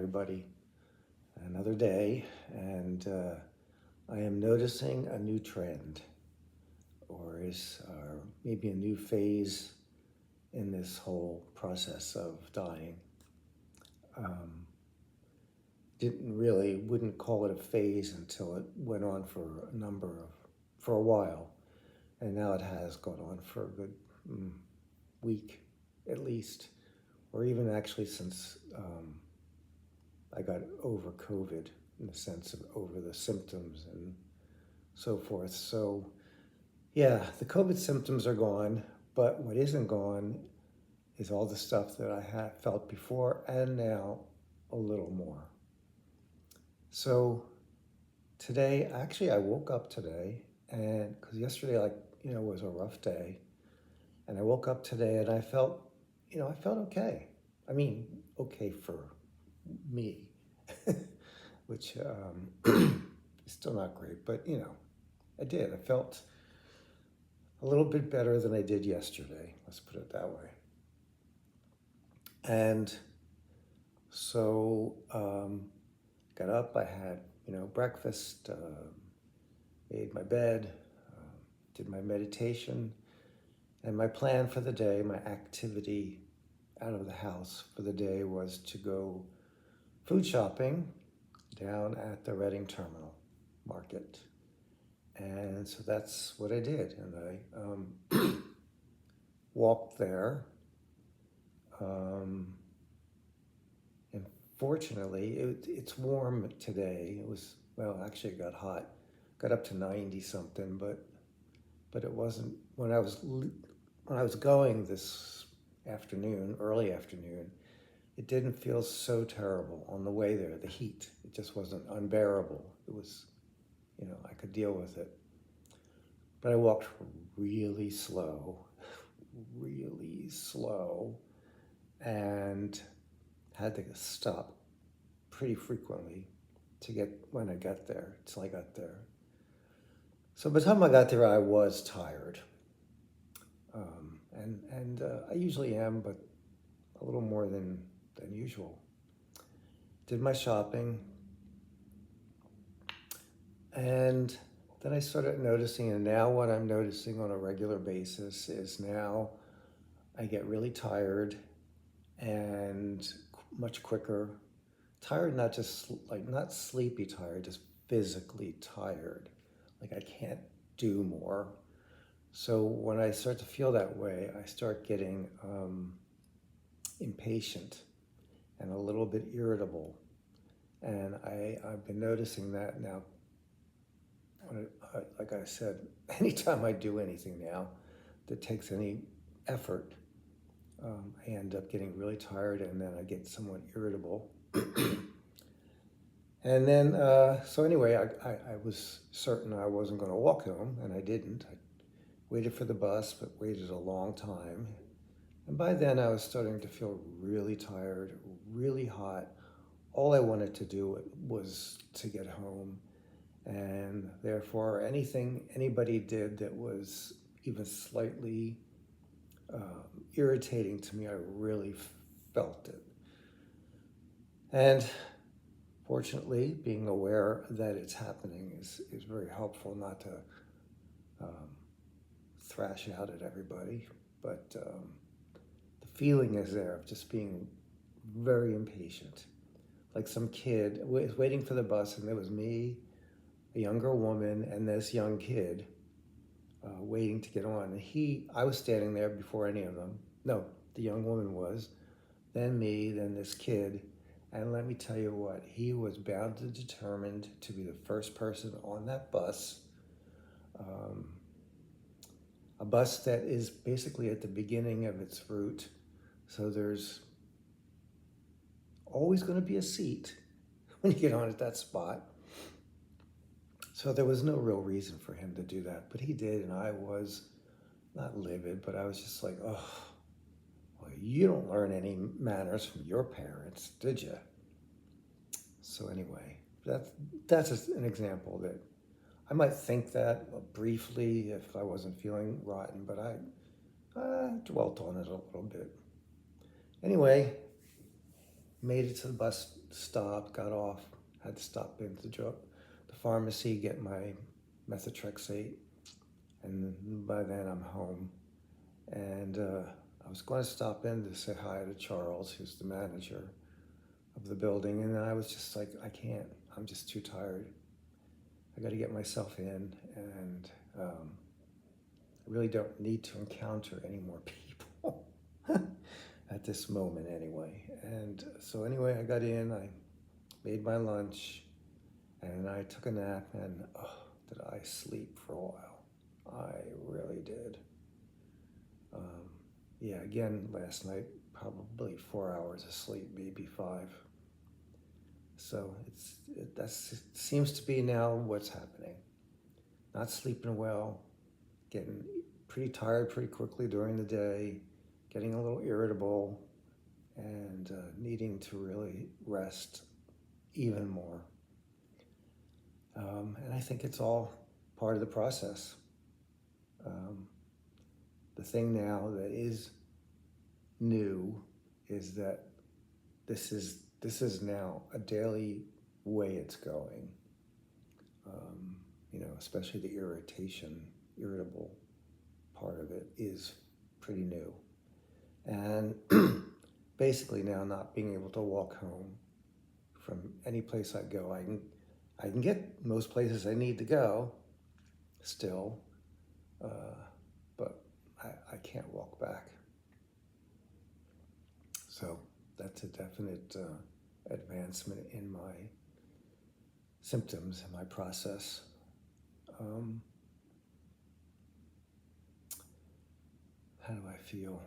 everybody. Another day, and I am noticing a new trend, or maybe a new phase in this whole process of dying. Um, wouldn't call it a phase until it went on for a while, and now it has gone on for a good week at least, or even actually since I got over COVID, in the sense of over the symptoms and so forth. So yeah, the COVID symptoms are gone, but what isn't gone is all the stuff that I had felt before and now a little more. So today, actually I woke up today, and because yesterday, was a rough day, and I woke up today and I felt okay. I mean, okay for me, which is still not great, but I did. I felt a little bit better than I did yesterday. Let's put it that way. And so got up. I had breakfast, made my bed, did my meditation, and my plan for the day, my activity out of the house for the day was to go food shopping down at the Reading Terminal Market. And so that's what I did. And I walked there. And fortunately, it's warm today. Actually it got hot. Got up to 90 something, but it wasn't, when I was going this afternoon, early afternoon, it didn't feel so terrible on the way there. The heat, it just wasn't unbearable. It was, I could deal with it. But I walked really slow, and had to stop pretty frequently to get when I got there, till I got there. So by the time I got there, I was tired. And I usually am, but a little more than usual. Did my shopping, and then I started noticing, and now what I'm noticing on a regular basis is now I get really tired and much quicker. Tired, not sleepy tired, just physically tired. Like I can't do more. So when I start to feel that way, I start getting impatient and a little bit irritable. And I've been noticing that now. Like I said, anytime I do anything now that takes any effort, I end up getting really tired, and then I get somewhat irritable. And then, so anyway, I was certain I wasn't going to walk home, and I didn't. I waited for the bus, but waited a long time. And by then I was starting to feel really tired, really hot. All I wanted to do was to get home. And therefore, anything anybody did that was even slightly irritating to me, I really felt it. And fortunately, being aware that it's happening is very helpful, not to thrash out at everybody. But the feeling is there of just being very impatient. Like some kid was waiting for the bus, and there was me, a younger woman, and this young kid waiting to get on. And I was standing there before any of them. No, the young woman was, then me, then this kid. And let me tell you what, he was bound and determined to be the first person on that bus. A bus that is basically at the beginning of its route. So there's always going to be a seat when you get on at that spot. So there was no real reason for him to do that, but he did, and I was not livid, but I was just like, oh, well, you don't learn any manners from your parents, did you? So anyway, that's just an example that I might think that briefly if I wasn't feeling rotten, but I dwelt on it a little bit. Anyway, made it to the bus stopped, got off, had to stop into the pharmacy, get my methotrexate, and by then I'm home. And I was going to stop in to say hi to Charles, who's the manager of the building, and I was just like, I can't. I'm just too tired. I got to get myself in, and I really don't need to encounter any more people at this moment anyway. And so anyway, I got in, I made my lunch, and I took a nap, and did I sleep for a while. I really did. Yeah, again, last night, probably 4 hours of sleep, maybe 5. So that seems to be now what's happening. Not sleeping well, getting pretty tired pretty quickly during the day, getting a little irritable, and needing to really rest even more. And I think it's all part of the process. The thing now that is new is that this is now a daily way it's going. Especially the irritable part of it is pretty new. And basically now not being able to walk home from any place I go. I can get most places I need to go still, but I can't walk back. So that's a definite advancement in my symptoms and my process. How do I feel?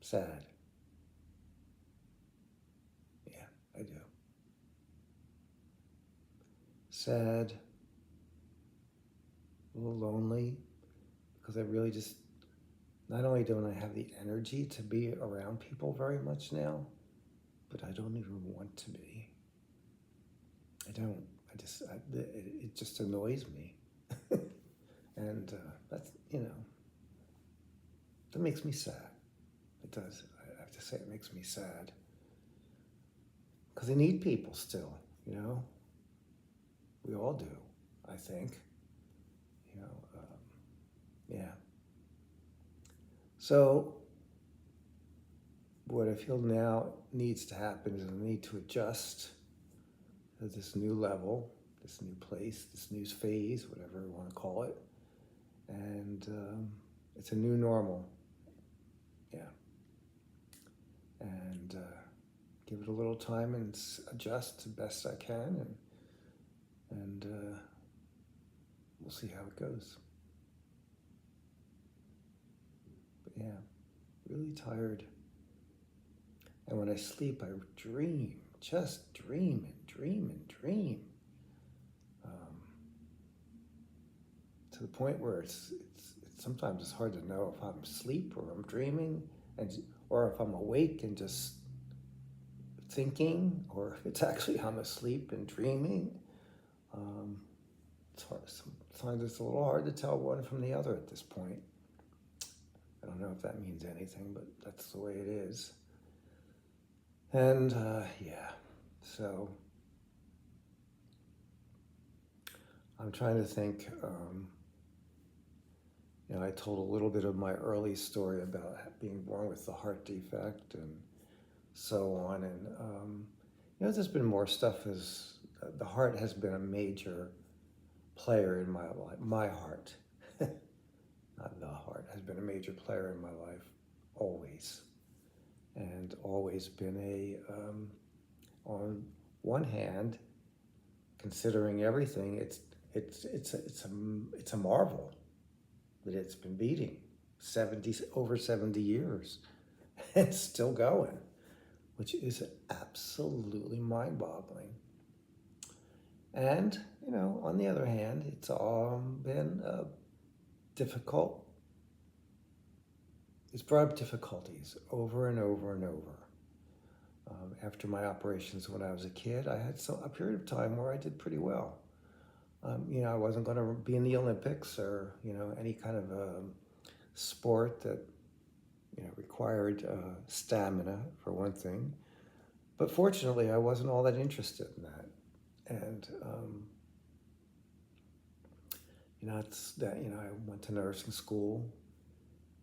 Sad. Yeah, I do. Sad, a little lonely, because I really just, not only don't I have the energy to be around people very much now, but I don't even want to be. I don't. It just annoys me. And that's, that makes me sad. It does. I have to say it makes me sad. Because I need people still, We all do, I think. Yeah. So what I feel now needs to happen is I need to adjust to this new level, this new place, this new phase, whatever you want to call it. And it's a new normal. Yeah. And give it a little time and adjust the best I can, and we'll see how it goes. But yeah, really tired. And when I sleep, I dream, just dream and dream and dream. To the point where it's sometimes it's hard to know if I'm asleep or I'm dreaming, or if I'm awake and just thinking, or if it's actually I'm asleep and dreaming. It's hard. Sometimes it's a little hard to tell one from the other at this point. I don't know if that means anything, but that's the way it is. And yeah, so I'm trying to think. I told a little bit of my early story about being born with the heart defect and so on. And, there's been more stuff. The heart has been a major player in my life. My heart, not the heart, has been a major player in my life, always. And always been on one hand, considering everything, it's a marvel that it's been beating over 70 years. It's still going, which is absolutely mind-boggling. And, on the other hand, it's been difficult. It's brought up difficulties over and over and over. After my operations when I was a kid, I had a period of time where I did pretty well. I wasn't going to be in the Olympics or, any kind of sport that, required stamina, for one thing. But fortunately, I wasn't all that interested in that. And, it's that, I went to nursing school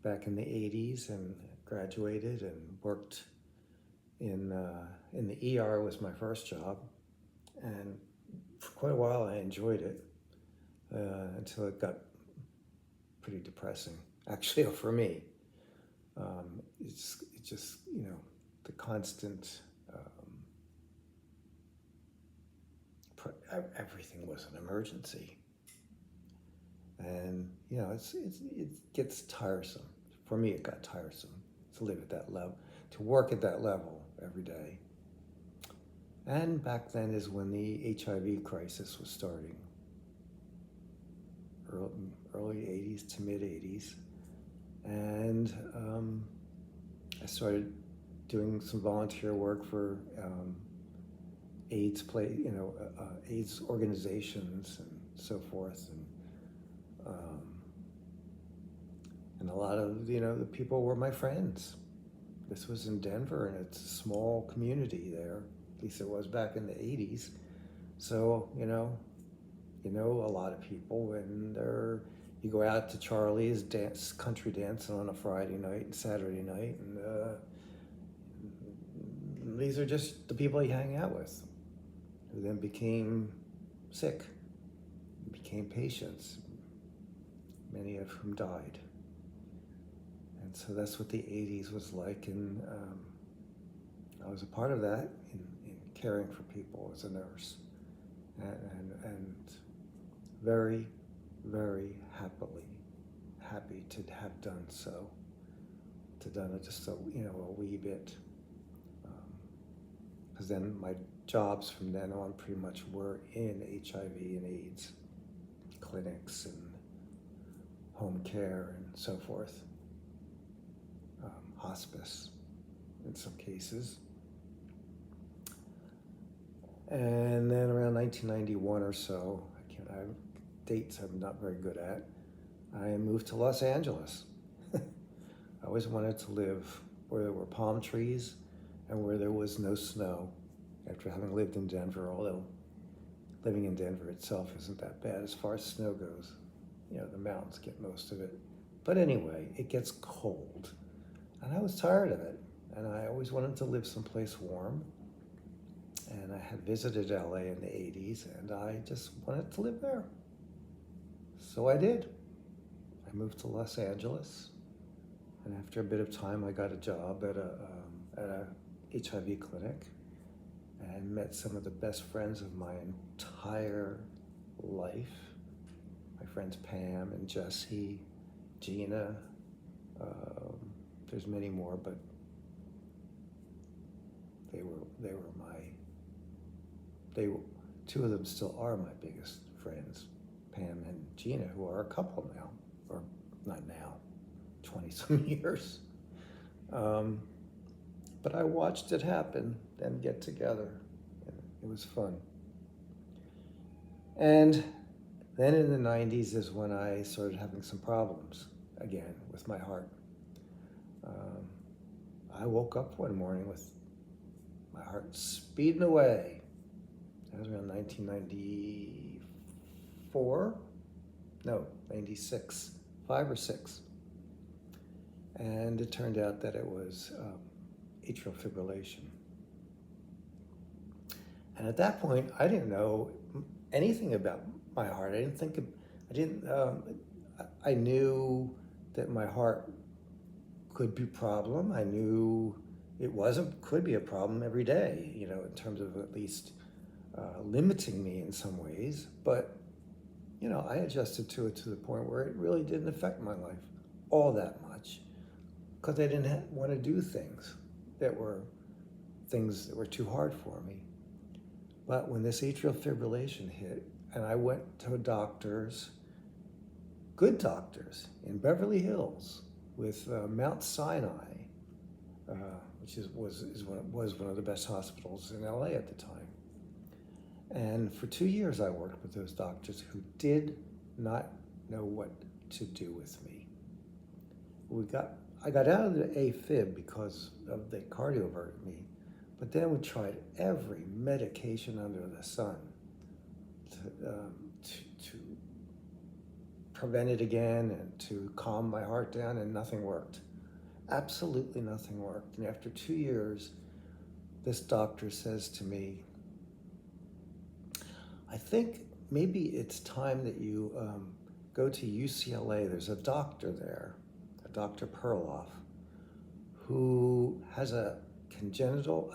back in the 80s and graduated and worked in the ER was my first job. And for quite a while, I enjoyed it until it got pretty depressing, actually, for me. It's just, the constant, everything was an emergency. And, it gets tiresome. For me, it got tiresome to live at that level, to work at that level every day. And back then is when the HIV crisis was starting, early 80s to mid 80s. And I started doing some volunteer work for AIDS organizations and so forth. And a lot of, the people were my friends. This was in Denver, and it's a small community there. At least it was back in the 80s. So, a lot of people, and you go out to Charlie's country dancing on a Friday night and Saturday night, and these are just the people you hang out with, who then became sick, became patients, many of whom died. And so that's what the 80s was like, and I was a part of that in caring for people as a nurse, and very, very happy to have done so, just a wee bit, because then my jobs from then on pretty much were in HIV and AIDS clinics and home care and so forth, hospice in some cases. And then around 1991 or so, dates I'm not very good at, I moved to Los Angeles. I always wanted to live where there were palm trees and where there was no snow, after having lived in Denver, although living in Denver itself isn't that bad as far as snow goes. The mountains get most of it. But anyway, it gets cold. And I was tired of it. And I always wanted to live someplace warm. And I had visited LA in the 80s, and I just wanted to live there. So I did. I moved to Los Angeles. And after a bit of time, I got a job at a HIV clinic and met some of the best friends of my entire life. My friends Pam and Jesse, Gina. There's many more, but two of them still are my biggest friends, Pam and Gina, who are a couple now, or not now, 20-some years. But I watched it happen, them get together, and it was fun. And then in the 90s is when I started having some problems again with my heart. I woke up one morning with my heart speeding away. That was around 1994? No, 96, 5 or 6. And it turned out that it was atrial fibrillation. And at that point, I didn't know anything about my heart. I knew that my heart could be a problem. I knew could be a problem every day, in terms of at least limiting me in some ways. But, I adjusted to it to the point where it really didn't affect my life all that much, because I didn't want to do things that were too hard for me. But when this atrial fibrillation hit, and I went to good doctors in Beverly Hills with Mount Sinai, which was one of the best hospitals in LA at the time. And for 2 years I worked with those doctors who did not know what to do with me. I got out of the AFib because of they cardioverted me, But then we tried every medication under the sun to prevent it again and to calm my heart down, and nothing worked. Absolutely nothing worked. And after 2 years, this doctor says to me, I think maybe it's time that you go to UCLA. There's a doctor there, a Dr. Perloff, who has a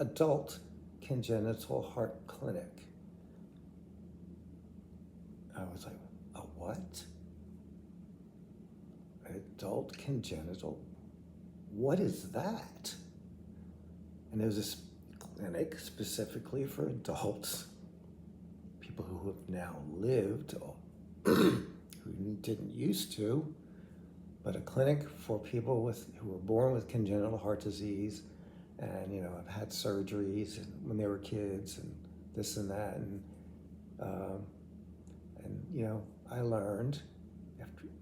adult congenital heart clinic. I was like, a what? Adult congenital? What is that? And it was this clinic specifically for adults, people who have now lived, who didn't used to, but a clinic for people who were born with congenital heart disease and, have had surgeries when they were kids and this and that. And I learned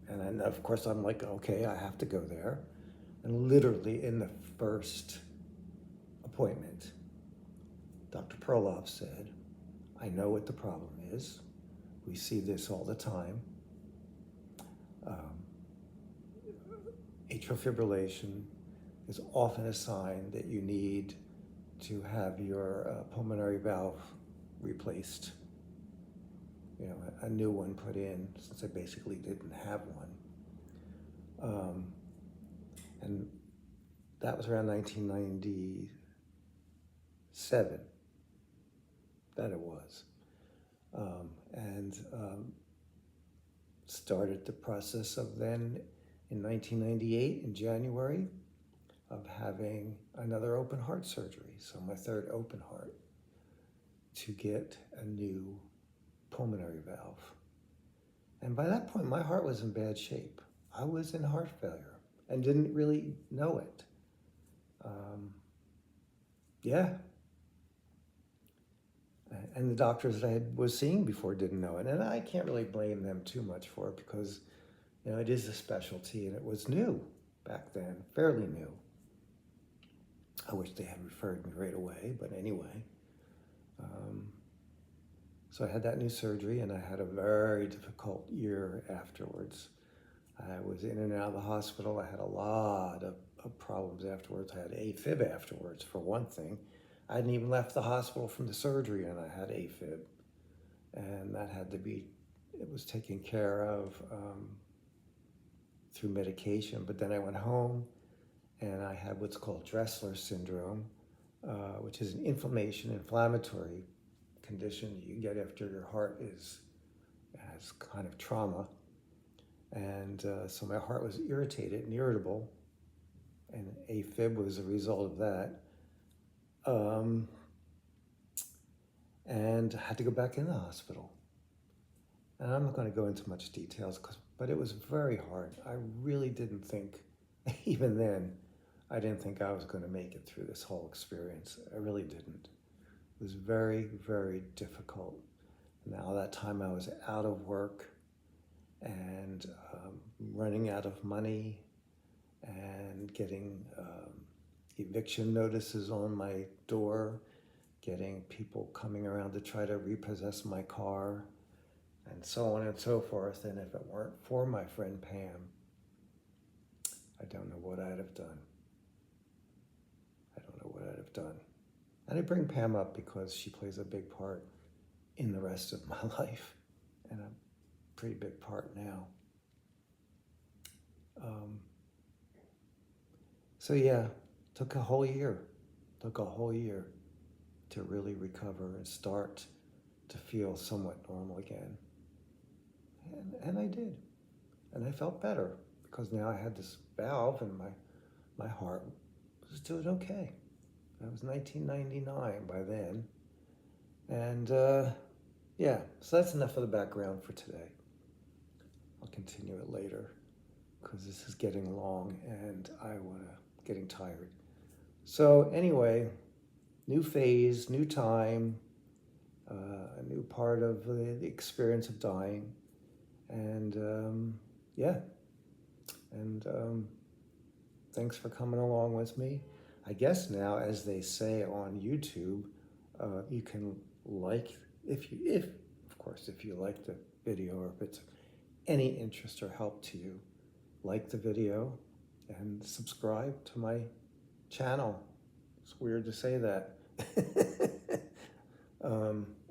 and of course I'm like, okay, I have to go there. And literally in the first appointment, Dr. Perloff said, I know what the problem is. We see this all the time. Atrial fibrillation is often a sign that you need to have your pulmonary valve replaced. A new one put in, since I basically didn't have one. And that was around 1997, that it was. Started the process of then, in 1998, in January, of having another open heart surgery, so my third open heart, to get a new pulmonary valve. And by that point, my heart was in bad shape. I was in heart failure and didn't really know it. And the doctors that I was seeing before didn't know it. And I can't really blame them too much for it because, it is a specialty and it was new back then, fairly new. I wish they had referred me right away, but anyway. So I had that new surgery and I had a very difficult year afterwards. I was in and out of the hospital. I had a lot of problems afterwards. I had AFib afterwards, for one thing. I hadn't even left the hospital from the surgery and I had AFib. And that it was taken care of through medication. But then I went home and I had what's called Dressler syndrome, which is an inflammatory condition you get after your heart has kind of trauma. And so my heart was irritated and irritable, and AFib was a result of that. And I had to go back in the hospital. And I'm not going to go into much details, but it was very hard. I really didn't think, even then, I didn't think I was going to make it through this whole experience. I really didn't. It was very, very difficult. Now that time I was out of work and running out of money and getting eviction notices on my door, getting people coming around to try to repossess my car, and so on and so forth. And if it weren't for my friend Pam, I don't know what I'd have done. And I bring Pam up because she plays a big part in the rest of my life, and a pretty big part now. Took a whole year to really recover and start to feel somewhat normal again. And I did. And I felt better because now I had this valve and my heart was doing okay. That was 1999 by then. And so that's enough of the background for today. I'll continue it later because this is getting long and getting tired. So anyway, new phase, new time, a new part of the experience of dying. And thanks for coming along with me. I guess now, as they say on YouTube, you can like, if of course, if you like the video, or if it's any interest or help to you, like the video and subscribe to my channel. It's weird to say that.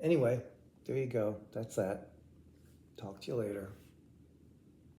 Anyway, there you go. That's that. Talk to you later.